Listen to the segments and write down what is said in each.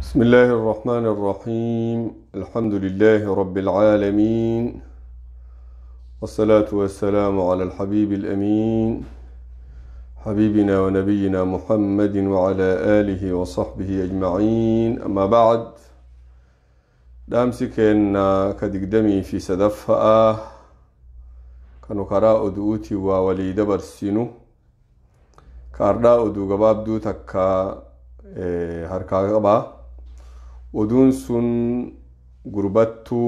بسم الله الرحمن الرحيم الحمد لله رب العالمين والصلاة والسلام على الحبيب الأمين حبيبنا ونبينا محمد وعلى آله وصحبه أجمعين أما بعد دامسكنا كدقدمي في سدفها كانوا قراء دوتي ووليد برسينو كارداء دو قباب دو تكا هركا قبا ودون سن غربتو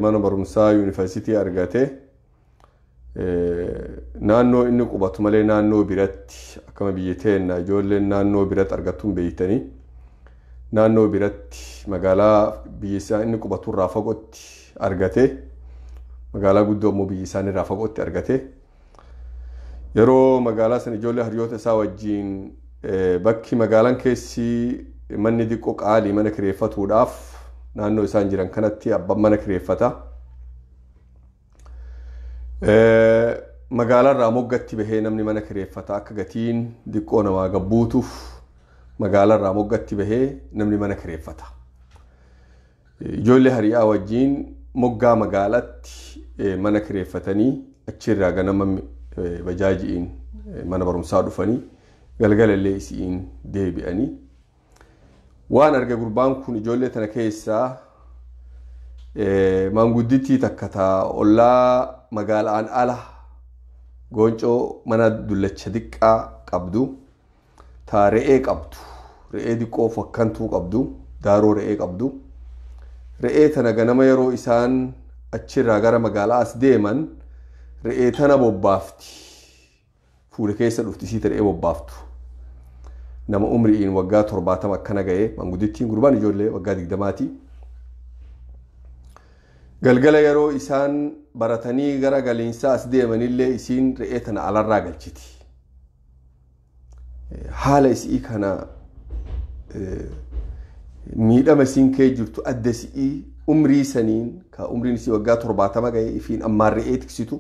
mana barumsaa yuunivarsiitii argate naannoo inni qubatu malee naannoo biratti akkama biyyateenna ijoolleen naannoo biratti argattuun beeytanii naannoo biratti magaalaa biyyisaa inni qubatu irraa fagootti argate magaalaa guddoo immoo biyyisaan irraa fagootti argate yeroo magaalaa san ijoollee hiriyoota isaa wajjiin bakki magaalaan keessi manni diqqoo qaalii mana kireeffatuudhaaf naannoo isaan jiran kanatti abbaan mana kireeffata magaalaa irraa moggatti bahee namni mana kireeffata akka gatiin diqqoo namaa gabbuutuuf magaalaa irraa moggatti bahee namni mana kireeffata ijoollee hiriyaa wajjiin moggaa magaalatti mana kireeffatanii achirraa ganama bajaajiin mana barumsaa dhufanii galgalallee isiin deebi'anii waan arge gurbaan kun ijoollee tana keessaa maangudditti takkataa ollaa magaalaan ala gooncoo mana dullacha diqqaa qabdu taa re'ee qabdu re'ee diqqoo fakkantuu qabdu daaroo re'ee qabdu re'ee tana ganama yeroo isaan achirraa gara magaalaa as deeman re'ee tana bobbaafti fuula keessa dhufti siita re'ee bobbaaftu nama umriin waggaa 70 akkana ga'e manguddittiin gurbaan ijoollee waggaa 20ti galgala yeroo isaan baratanii gara galiinsaa as deemanillee isiin re'ee tana alarraa galchiti haala isii kana miidhama isiin kee jirtu adda isii umrii saniin ka umriin isii waggaa 70 ga'e ifiin ammaan re'ee tiksitu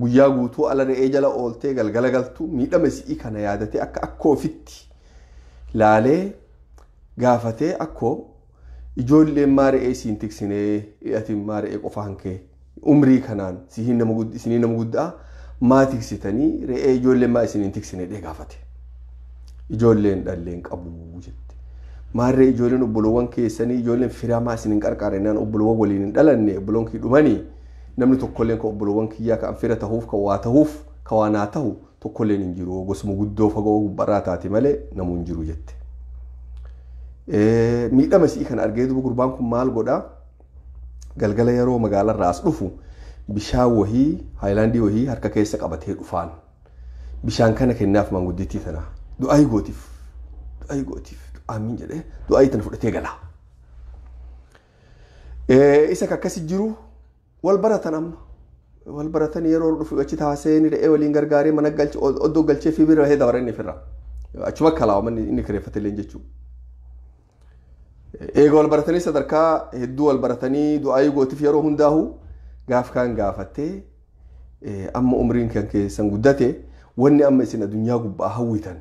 guyyaa guutuu ala re'ee jala ooltee galgala galtu miidhama isii kana yaadatee akka ofitti laalee gaafatee akkoo ijoolleen maaree isiin tiksinee atiin maaree qofa hankee umrii kanaan isinii nama guddaa maa tiksitanii re'ee ijoolleen maa isiniin tiksinee dhee gaafate ijoolleen dhalleen qabu jette maaree ijoolleen obboloowwan keessanii ijoolleen firaa maa isiniin qarqaarennaan obboloowwan waliin hin dhalanne obboloon kii dhumanii namni tokkolleen ka obboloowwan kiyyaa ka fira tahuuf ka waa tahuuf ka waa naa tahu tokkolleen hin jiru gosuma guddoo fagoo gubbaraa taate malee namuu hin jiru jette miidhama isii kana argee duuba gurbaan kun maal godha galgala yeroo magaalaa irraa as dhufu bishaan wahii haayilaandii wahii harka keessa qabatee dhufaan bishaan kana kennaaf manguddittii tana du'aayi gootiif du'aamiin jedhee du'aayi tana fudhatee gala isa akkasi jiru wal baratan amma wal baratan yeroo dhufu achi taaseen re'ee waliin gargaaree mana galche oddoo galchee fi bira bahee dabaranii firra achuma kalaawa manni inni kireeffate leen jechuu eega wal baratanii sadarkaa hedduu wal baratanii du'aayi gootiif yeroo hundaahu gaaf kaan gaafattee amma umriin kan keessan guddate wanni amma isin addunyaa gubbaa hawwitan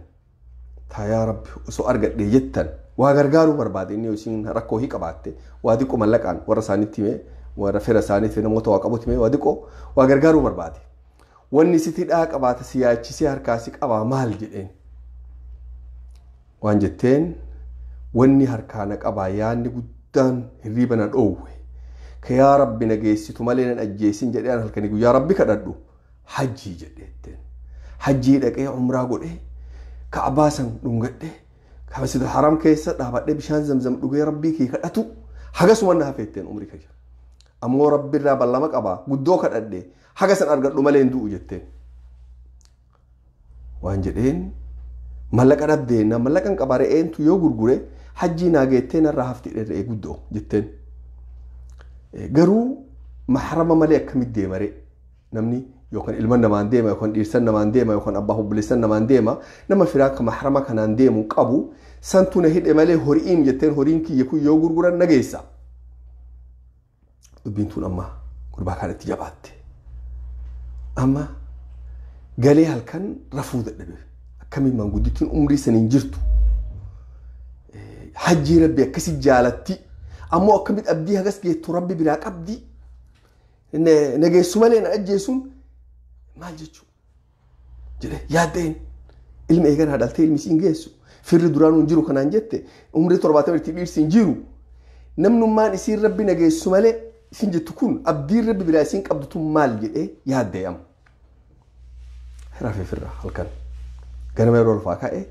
taa yaa rabbi osoo argadhee jettan waa gargaaruu barbaade inni isin rakkoo hii qabaatte waa diqqoo mallaqaan warra isaanitti himee warra fira isaaniitti namoota waa qabutti mee waa diqqoo waa gargaaruu barbaade wanni sitti dhaa qabaata siyaachisee harkaasi qabaa maal jedheen waan jetteen wanni harkaana qabaa yaanni guddaan hirriiba na dhoowwe ka yaa rabbi na geessitu malee nan ajjeesin jedheen halkanii guyyaa rabbi kadhadhu hajjii jedheetteen hajjii dhaqee umraa godhee ka'abaa san dhungadhee masjid haram keessa dhaabadhee bishaan zamzam dhugee rabbii kee kadhatu hagasuma na hafeetteen umrii kee ammoo rabbi irraa ballama qabaa guddoo kadhadhee haga san argadhu malee hin du'u jetteen waan jedheen mallaqa dhabdeenna mallaqan qabaa re'eentu yoo gurgure hajjii naa geetteen irraa hafti re'ee guddoo jetteen garuu mahrama malee akkamitti deema ree namni yookaan ilma namaan deema yookaan dhiirsan namaan deema yookaan abbaa obboleessan namaan deema nama firaa ka mahrama kanaan deemu qabu santu na hidhe malee horiin jetteen horiin kiyya kun yoo gurguran nageessa dubbiin tun amma gurbaa kanatti jabaatte amma galee halkan rafuu dadhabe akkamiin manguddittiin umrii saniin jirtu hajjii rabbi akkasi jaalatti ammoo akkamit abdii hagas geettu rabbi biraa qabdi nageessu malee na ajjeesuun maal jechuu jedhe yaaddeen ilma eegan haadhaltee ilmi siin geessu firri duraanuu hin jiru kanaan jette umrii 70 itti dhiirsi hin jiru namnummaan isiin rabbi nageessu malee isin jettu kun abdiin rabbi biraa isiin qabdutu maal jedhee yaaddee amma rafee firra halkan ganama yeroo ulfaa ka'e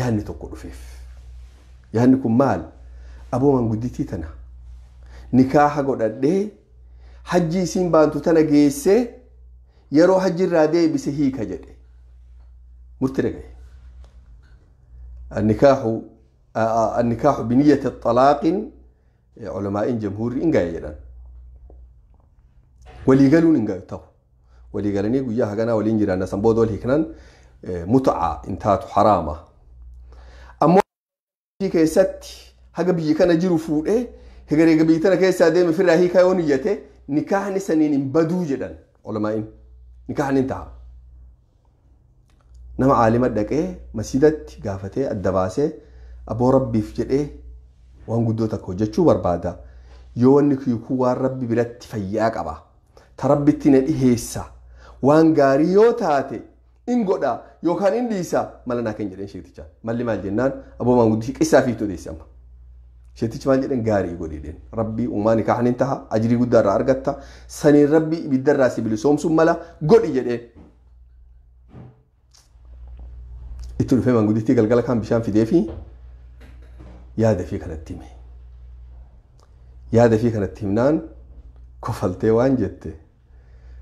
yaanni tokko dhufeef yaanni kun maal aboo mangudditii tana nikaaha godhadhee hajji isiin baantu tana geessee yeroo hajji irraa deebise hiika jedhe murtii dhagaye النكاح بنية الطلاق علماء جمهور إنجا يجران ولي قالوا إنجا يتاو ولي قالني قوياها قنا ولي إنجران سنبودو الهكنان متعة انتهت حرامة أما كيست هجا بيجي كان جيرو فوق هجا رجع بيتنا كيسا دائما في الرهي كيونيته نكاح نسنين بدو جدا علماء نكاح انتهى نما عالم دقه مسجدت قافته الدباسه ابو ربي فجده وان غدوتا كوجچو بربادا يونك يكو ربي بلت فيا قبا تربتنا دهيسا وان غاريو تاتي ان غدا يوكان انديسا ملنا كن جدن شيتيچا ملي مال جنان ابو ما غدي قيسا فيتو ديسام شيتيچ مال جدن غاري غديدن ربي وما نكاح انتهى اجري غدار ارغتا سني ربي بدراسي بلسوم سملا غدي جدن إتو الفهم عن قديتي قال كان بشان في ديفي يا دفي كانت تيمي يا دفي كانت تيمنان كفلتي وان جتة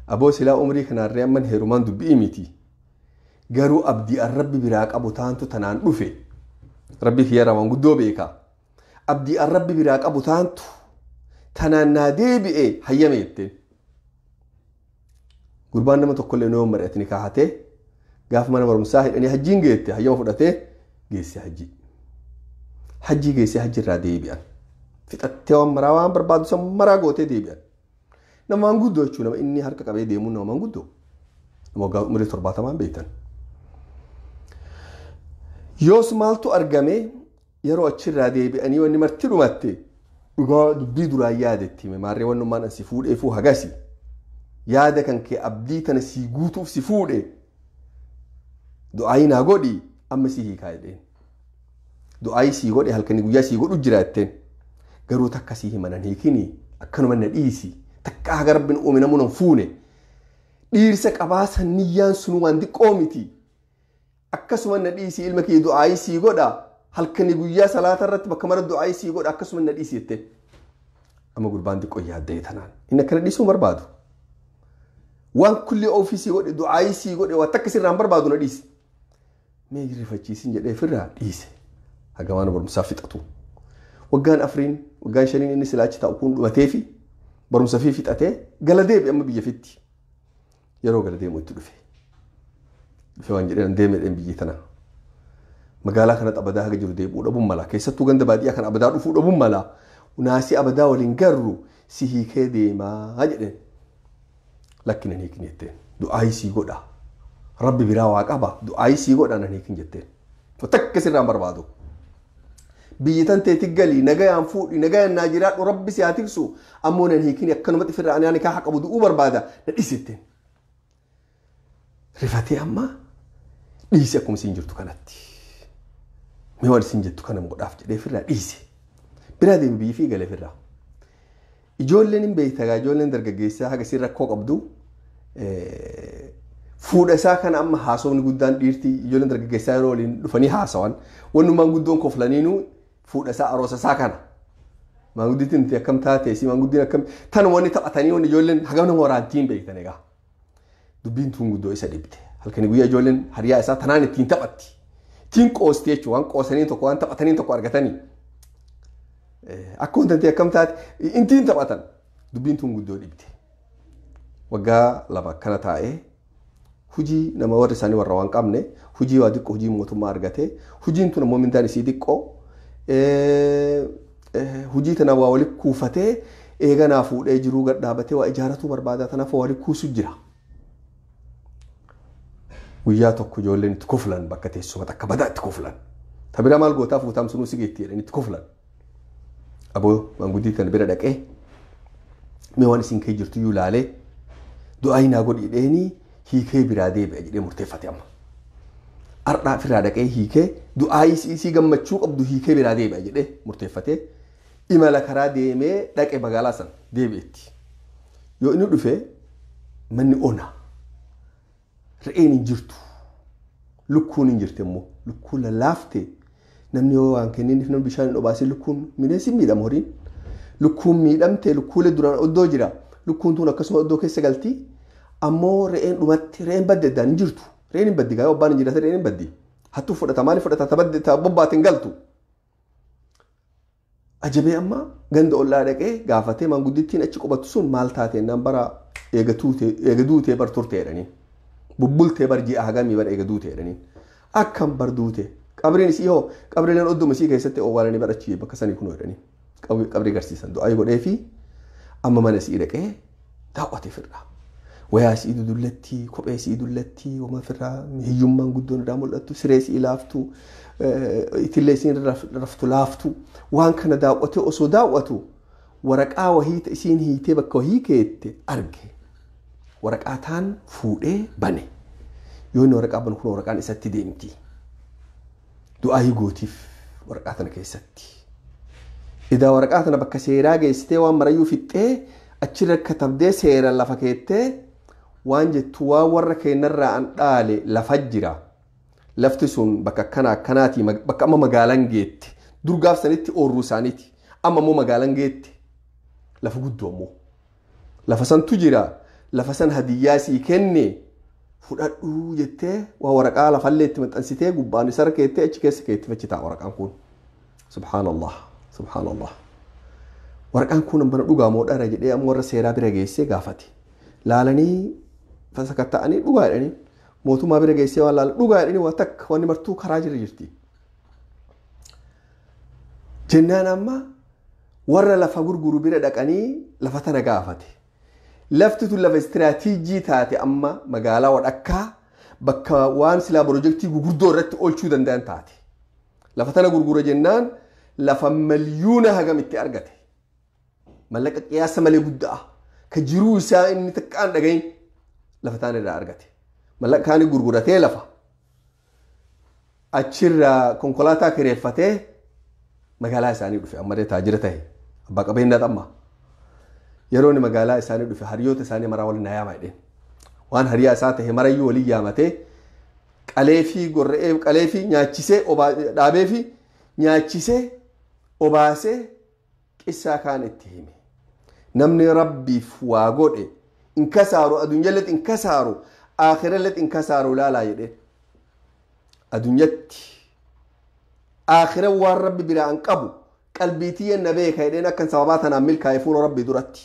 أبو سلا عمري كان الريام من هيرومان دبي إميتي قالوا أبدي الرب براك أبو تانتو تنان رفي ربي في يرى قدو بيكا أبدي الرب براك أبو تانتو تنان نادي بإيه هيا ميتين قربان لما تقول لنوم مرأتني كاحته قاف ما نمر مساهل أني هجين جيت هيوم فرته جيسي حجي جيسي حجي رادي بيان في تتوام مراوان بربادو سم مرا قوتي دي بيان نما نقودو شو نما إني هركا كبير ديمون نما نقودو نما قاو مري ترباتا مان بيتن يوس مالتو أرقامي يرو أتشي رادي بياني واني مرتلو ماتي وقا دبي دولا يادتي مماري وانو مان سيفود إفو هغاسي يادا كان كي أبديتنا سيقوتو في سيفود دعائي ناقودي أما سيهي كايدين دعائي سيقودي هل كان يقول ياسي يقودو جراتين قروا تكا سيهي منان هيكيني أكانو من الإيسي تكا هقرب بن أمنا منفوني ديرسك أباسا نيان سنوان دي قومتي أكاسو من الإيسي إلمكي دعائي سيقودا هل كان يقول يا صلاة الرتبة كمرة دعائي سيقود أكاسو من الإيسي يتين أما قربان دي قويات ديتانان إنا كان الإيسو مربادو وان كل أوفيسي يقود دعائي سيقود واتكسر رام بربادو نديسي ما يجري فجيسين جدي فرها ديسه هجمانه برمسافي تقطو وجان أفرين وجان شرين إني سلاج تأكون وتافي برمسافي في تأتي جلدي بأما بيجفتي يرو جلدي متلفي في وان جرين ديم الإم بيجتنا مقالة كانت أبدا هجر ديب ولا بوملا كيسة توجن دبادية كان أبدا رفود بوملا وناسي أبدا ولينجرو سيه كده ما هجرين لكن هيك نيتين دعاء سيجودا ربي براواك أبا دعاء سيجودا أنا هيك نيتين وتكسر رام بربادو بيتان تيتقلي نجاي أنفود نجاي الناجرات وربي سياتيكسو أمونا هيكين يكنوا متفر عني أنا كحق أبو دو بربادا نديستين رفاتي أما ديسي أكم سينجرتو كانتي ميوال سينجرتو كان مقداف جدي فرا ديسي برادي بيفي قال فرا إجولن بيتها إجولن درجة جيسة هذا سير ركوك أبدو فود ساكن أما حاسون قدام ديرتي إجولن درجة جيسة رولين فني حاسون ونو ما قدون كفلانينو فود سا أروس ساكن ما قديت أنت كم تاتي سي ما قدينا كم تنواني تقطعني ونجولن حاجة مرانتين بيتنا جا دبين تون قدو إسا دبته هل كان يقول إجولن هريا إسا تناني تين تقطي تين قوستيش وان قوسانين تقوان تقطنين تقوار قتني أكون تنتي كم تات إنتين تبعتن دبين تون قدو دبته وجا لما كانت هاي هجي نما ورثاني وروان كامنه هجي وادك هجي موتو مارغته هجي انتو نمو من داني سيديكو هجي تنوا ولي كوفته ايغا نافو دجرو غدابته واجارته بربادا تنفو ولي كوسو جرا ويا توكو جولن تكفلن بكته سو تكبدا تكفلن tabira maal gootaa fuutaam sunuu si geetti jedhanii itti kuflan aboo manguddii tan bira dhaqee mee waan isin kee jirtu iyyuu laalee du'aa hinaa godhi dheenii hiikee biraa deebi'a jedhee murteeffate amma ardhaa firaa dhaqee hiikee du'aa isii gammachuu qabdu hiikee biraa deebi'a jedhee murteeffatee imala karaa deemee dhaqe magaalaa san deebi'etti yoo inni dhufe manni ona re'een hin jirtu lukkuun hin jirte immoo lukkuun lallaafte namni yoo waan kenniiniif namni bishaan hin obaasee lukkuun bineensi miidhama horiin lukkuun miidhamte lukkuulee duraan oddoo jira lukkuun tun akkasuma oddoo keessa galti ammoo re'een dhumatti re'een badde addaan hin jirtu re'een hin baddi gaa'ee obbaan hin jirate re'een hin baddi hattuu fudhata maali fudhata tabadde taabobbaate hin galtu ajabee amma ganda ollaa dhaqee gaafatee manguddittiin achi qubatu sun maal taatee naan bara eega duutee bar turte jedhaniin bubbultee bar ji'a hagamii bar eega duute jedhaniin akkam bar duute qabriin isii hoo qabriileen odduma isii keessatti owwaalanii barachi bakka sanii kunoo jedhanii qabrii garsiisan du'aa godhee fi amma mana isii dhaqee daawwatee firraa wayaa isii dudullatti kophee isii dullatti wama firraa hiyyummaan guddoon irraa mul'attu siree isii laaftu itillee isiin raftu laaftu waan kana daawwatee osoo daawwatu waraqaa wahiita isiin hiitee bakka wahii keette arge waraqaa taan fuudhee bane yoo inni waraqaa banu kun waraqaan isatti deemti du'aa higootiif waraqaa tana keessatti idaa waraqaa tana bakka seeraa geessitee waan marayyuu fixxee achirra katabdee seera lafa keettee waan jettu waan warra keenyarraa an dhaale lafa jira lafti sun bakka akkanaati bakka amma magaalaan geette durgaaf sanitti oorruu isaaniiti amma immoo magaalaan geette lafa guddoo immoo lafa santu jira lafa san hadiyyaa sii kenne fudhadhuu jettee waa waraqaa lafallee itti maxxansitee gubbaan isa keettee achi keessa keetti fachi ta'a waraqaan kun subhaanallah subhaanallah waraqaan kun bana dhugaa moo dhara jedhee amma warra seeraa bira geessee gaafate laalanii fasakatta'anii dhugaa jedhanii mootummaa bira geessee waan laala dhugaa jedhanii waa takka wanni martuu karaa jira jirti jennaan amma warra lafa gurguru bira dhaqanii lafa tana gaafate lafti tun lafa istiraatiijii taate amma magaalaa wadhakkaa bakka waan silaa piroojeektii gurguddoo irratti oolchuu danda'an taate lafa tana gurgura jennaan lafa milyuuna hagam itti argate mallaqa qiyaasa malee guddaa ka jiruu isaa inni xiqqaan dhagayin lafa taan irraa argate mallaqaan gurguratee lafa achirraa konkolaataa kireeffatee magaalaa isaanii dhufe amma taajira ta'e abbaa qabeenyaa xamma yeroo inni magaalaa isaanii dhufe hariyoota isaanii maraa waliin yaamaa jedheen waan hariyaa isaa ta'e marayyuu waliin yaamatee qaleefii gorra'ee qaleefii nyaachisee dhaabeefi nyaachisee obaasee qissaa kaan itti hime namni rabbiif waa godhe inkasaaru adunyaallee inkasaaru aakhirallee inkasaaru laalaa jedheen adunyatti aakhira waan rabbi biraan qabu qalbiitii na beeka jedheen akkan sababaa tanaan milkaa'ee fuula rabbii duratti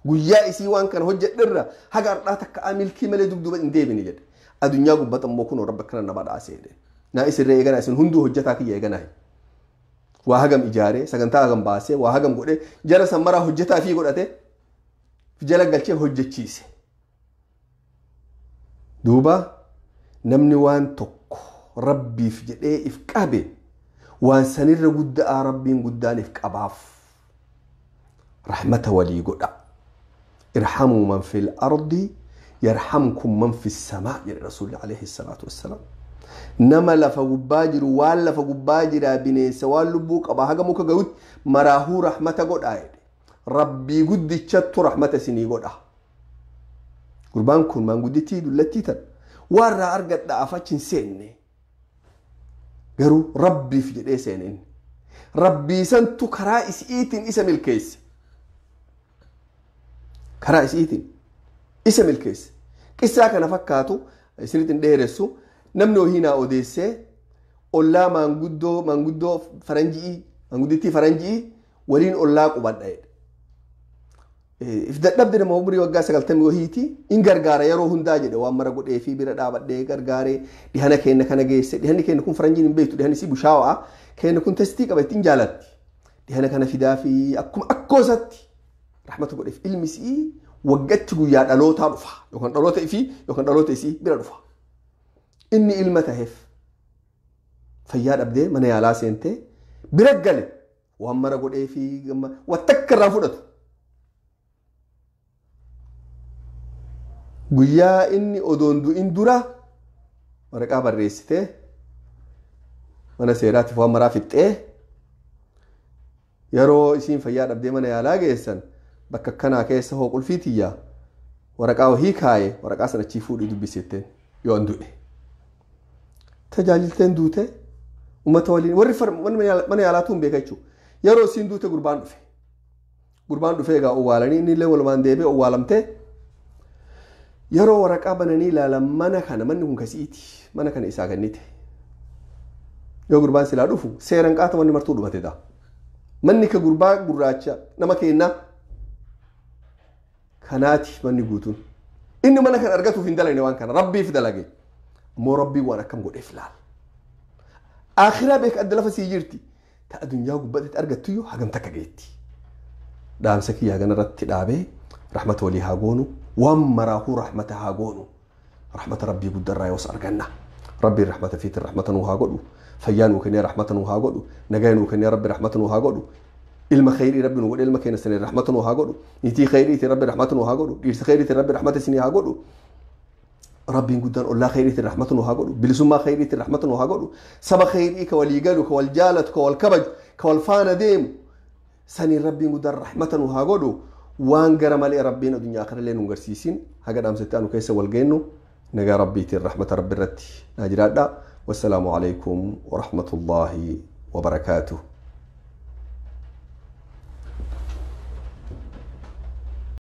guyyaa isii waan kana hojjedhirra haga ardhaa takka milkii malee dugduba hin deebine jedhe adunyaa gubbata immoo kun rabbi kana nama dhaasee jedhe naa isirree eeganaa isin hunduu hojjetaa kiyya eeganaa waa hagam ijaaree sagantaa hagam baasee waa hagam godhee jara sammaraa hojjetaa fi godhate jala galchee hojjechiise duuba namni waan tokko rabbiif jedhee if qabe waan sanirra guddaa rabbiin guddaan if qabaaf rahmata walii godha irhamuu man fil ardi yarhamkum man fis samaa jedhe rasuulli alayhi salaatu wassalaam nama lafa gubbaa jiru waan lafa gubbaa jira bineensa waan lubbuu qaba haga muka ga'utti maraahuu rahmata godhaa jedhe rabbii guddichattu rahmata isinii godha gurbaan kun maanguddittii dullattii tan waan raa argadha afachin seenne garuu rabbiif jedhee seeneen rabbii santu karaa isiitiin isa milkeesse karaa isiitiin isa milkeesse qissaa kana fakkaatu isinitti dheeressu namni ohiinaa odeessee ollaa maanguddoo faranjii maanguddittii faranjii waliin ollaa qubadha if dadhabde nama umrii waggaa 90 wahiiti in gargaara yeroo hundaa jedhe waan mara godhee fi bira dhaabadhee gargaaree dhihana keenya kana geesse dhihanni keenya kun faranjiin hin beektu dhihanni si bushaawaa keenya kun testii qaba ittiin jaalatti dhihana kana fidaa fi akkuma akkoosatti rahmata godheef ilmi isii waggatti guyyaa dhalootaa dhufa yookaan dhaloota isii bira dhufa inni ilma taheef fayyaa dhabdee mana yaalaa seentee bira gale waan mara godhee fi wattakka irraa fudhatu. Guyyaa inni odoon du'in dura waraqaa barreessitee mana seeraatiif waan maraa fixxee yeroo isiin fayyaa dhabdee mana yaalaa geessan bakka akkanaa keessa hoo qulfii tiyyaa waraqaa wahii kaayee waraqaa sana achii fuudhii dubbisetteen yoo an du'e. Tajaajilteen duute uummata waliin warri mana yaalaatu hin beeka jechuudha. Yeroo isiin duute gurbaan dhufe. Gurbaan dhufee egaa owwaalanii inni illee walumaan deebi'ee owwaalamtee yeroo waraqaa bananii ilaalan mana kana manni kun kasiiti mana kana isaa kennite. Yoo gurbaan silaa dhufu seeraan qaata manni martuu dhumate ta'a. Manni ka gurbaa gurraacha nama kennaa kanaati manni guutuun. Inni mana kana argatuuf hin dalagne waan kana rabbiif dalage. Ammoo rabbii waan akkam godheef laal. Akhiraa beeka adda lafa sii jirti. Ta addunyaa gubbaatti argattuyyuu hagam takka geetti. Dhaamsa kiyyaa ganarratti dhaabee rahmata walii haa goonu waan maraahuu rahmata haa goonu. Rahmata rabbii guddarraa yoos arganna. Rabbii rahmata fiitiin rahmata nuu haa godhu. Fayyaa nuu kennee rahmata nuu haa godhu. Nagaa nuu kennee rabbi rahmata nuu haa godhu. Ilma khayrii rabbi nuu godhe ilma keenya sanee rahmata nuu haa godhu. Niitii khayriitiin rabbi rahmata nuu haa godhu. Dhiirsa khayriitiin rabbi rahmata isinii haa godhu. ربي قدان الله خيريت الرحمة وهاقولوا بلسما خيريت الرحمة وهاقولوا سبا خيري كواليقالوا كوالجالة كوالكبج كوالفانا ديم سني ربي قدان رحمة وهاقولوا وان قرم لي ربنا دنيا آخر لين ونقرسيسين هكذا أمستانو كيسا والقينو نقا ربي الرحمة ربي الرتي ناجرات والسلام عليكم ورحمة الله وبركاته.